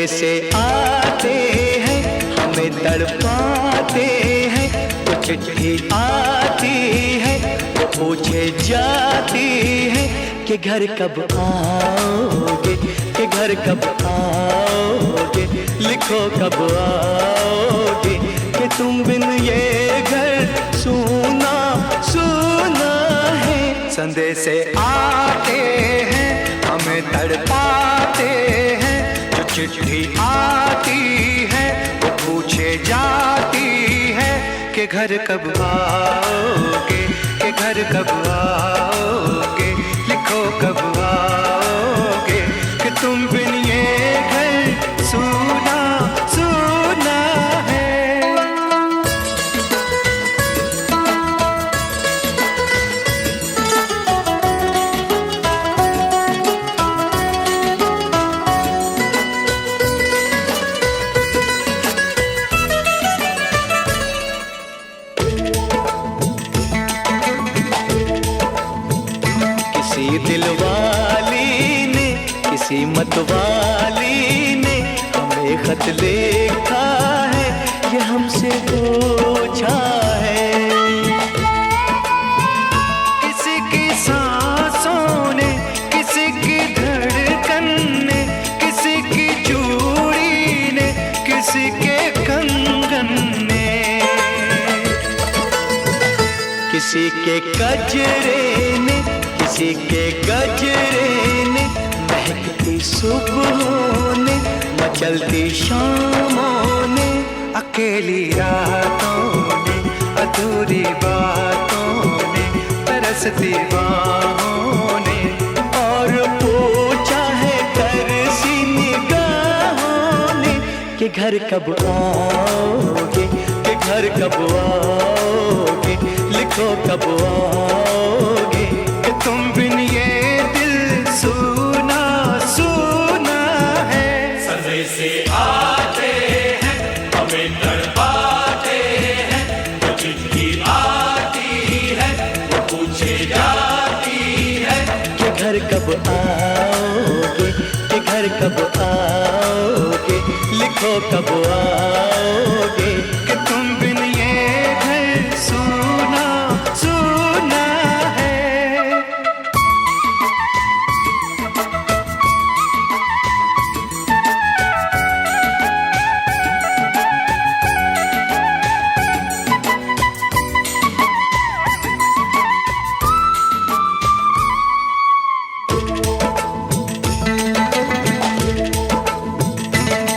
संदेशे आते हैं, हमें तड़पाते हैं। तो चिट्ठी आती है, वो पूछे जाती है कि घर कब आओगे, कि घर कब आओगे, लिखो कब आओगे, कि तुम बिन ये घर सूना सूना है। संदेशे आते हैं, हमें तड़पाते हैं। जो चिट्ठी आती है, वो पूछे जाती है कि घर कब आओगे, कि घर कब आओगे, लिखो कब आओगे, कि तुम बिन ये घर सूना सूना है। किसी दिलवाली ने, किसी मतवाली ने हमें खत लिखा है, ये हमसे पूछा है। किसी की सांसों ने, किसी की धड़कन ने, किसी की चूड़ी ने, किसी के कंगन ने, किसी के गजरे ने, किसी के गजरे ने, महकती सुबहों ने, मचलती शामों ने, अकेली रातों ने, अधूरी बातों ने, तरसती बाहों ने, और पूछा है तरसी निगाहों ने कि घर कब आओगे, कि घर कब आओगे, लिखो कब आओगे, कि तुम बिन ये दिल सूना सूना है। संदेशे आते हैं, हमें तड़पाते हैं। जो चिट्ठी आती है, वो पूछे जाती है कि घर कब आओगे, कि घर कब आओगे, लिखो कब आओगे, कि तुम बिन ये घर सूना सूना है।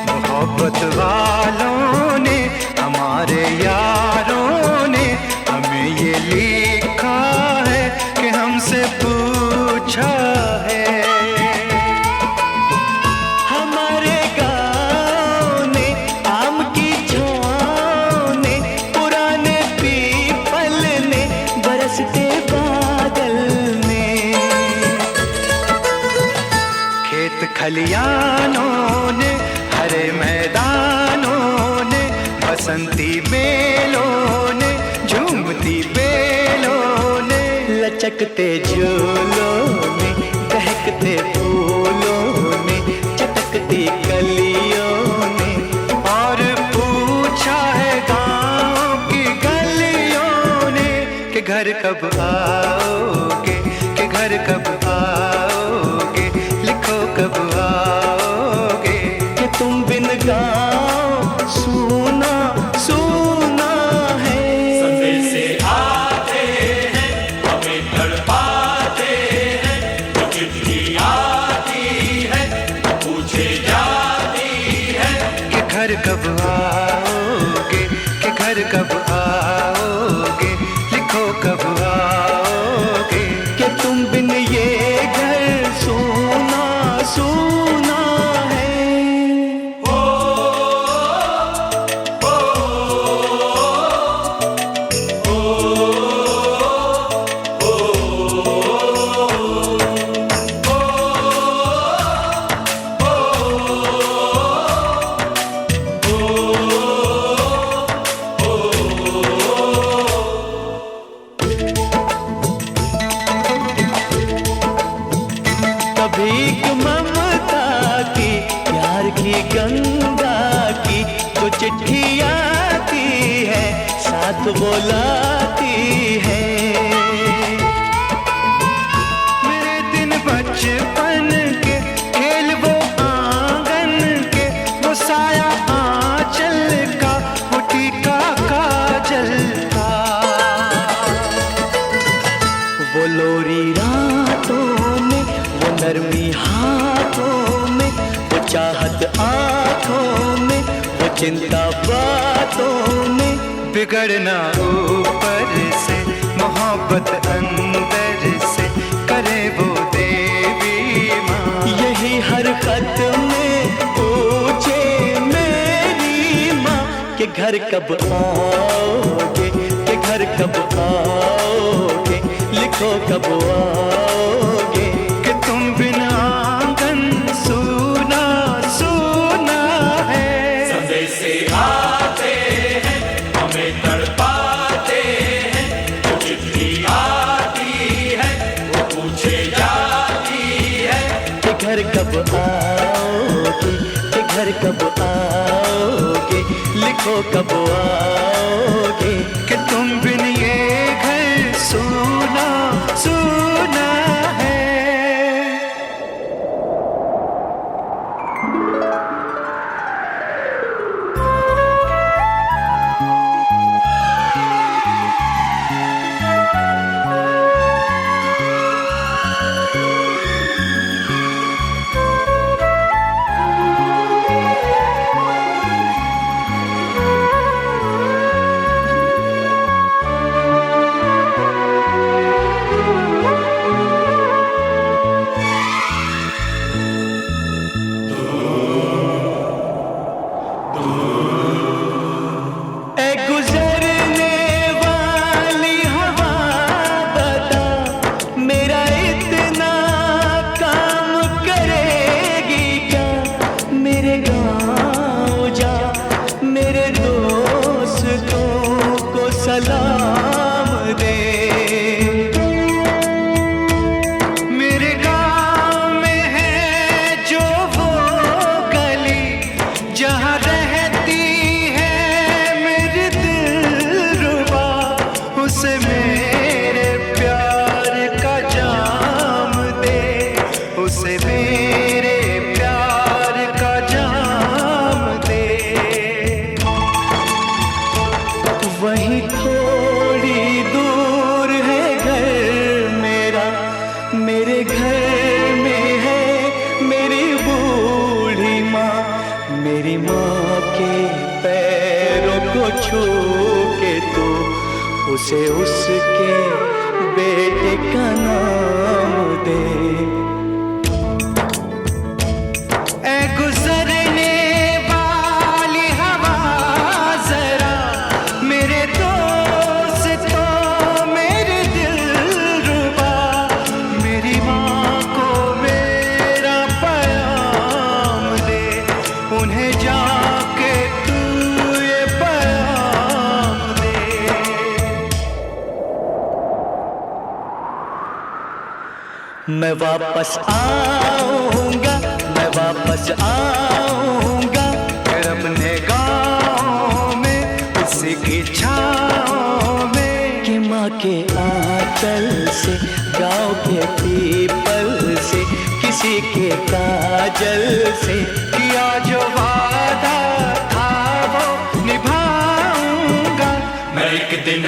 मोहब्बत वालों ने, हमारे यारों ने हमें ये लिखा है कि हमसे पूछा है। हमारे गाँव ने, आम की छाँव ने, पुराने पीपल ने, बरसते बादल ने, खेत खलियानों ने, हरे मैदानों ने, बसंती बेलों ने, झूमती बेलों ने, लचकते झूलों ने, बहकते फूलों ने, चटकती कलियों ने, और पूछा है गाँव की गलियों ने कि घर कब आओगे, कि घर कब आओगे, लिखो कब आओगे, कि तुम बिन गाँव सूना सूना है। संदेशे आते हैं, हमें तड़पाते हैं। जो चिट्ठी आती है, वो पूछे जाती है कि घर कब आओगे, कि घर कब आओगे, लिखो कब आओगे, कि तुम बिन ये घर सूना सूना है। ओ बुलाती है। मेरे दिन बचपन के खेल वो आंगन के, वो साया आंचल का, वो टीका काजल का, वो लोरी रातों में, वो नरमी हाथों में, वो चाहत आंखों में, वो चिंता बातों में। बिगड़ना ऊपर से, मोहब्बत अंदर से, करे वो देवी माँ। यही हर खत में पूछे मेरी माँ कि घर कब आओगे, कि घर कब आओगे, लिखो कब आओगे, कि तुम बिना आंगन सूना सूना है। संदेश आते हैं, हमें तड़पाते हैं, वो चिट्ठी आती है, वो पूछे जाती है कि घर कब आओगे, कि घर कब आओगे, लिखो कब आओगे, कि तुम बिन ये घर सूना सूना है। सलाम दे। मेरे गाँव में है जो वो गली जहाँ रहती है मेरी दिलरुबा, उसे मेरे प्यार का जाम दे, उसे मेरे प्यार का जाम दे। वहीं थोड़ी दूर है घर मेरा, मेरे घर में है मेरी बूढ़ी माँ, मेरी माँ के पैरों को छू के तू उसे उसके बेटे का नाम दे। ऐ गुजरने वाली हवा जरा मेरे दोस्तों मेरे दिलरुबा, मेरी माँ को मेरा पैगाम दे, उन्हें जाके तू ये पैगाम दे। मैं वापस आऊंगा, मैं वापस आऊंगा, फिर अपने गाँव में उसी की छाँव में, कि माँ के आंचल से, गाँव के पीपल से, किसी के काजल से, किया जो वादा था वो निभाऊंगा। मैं एक दिन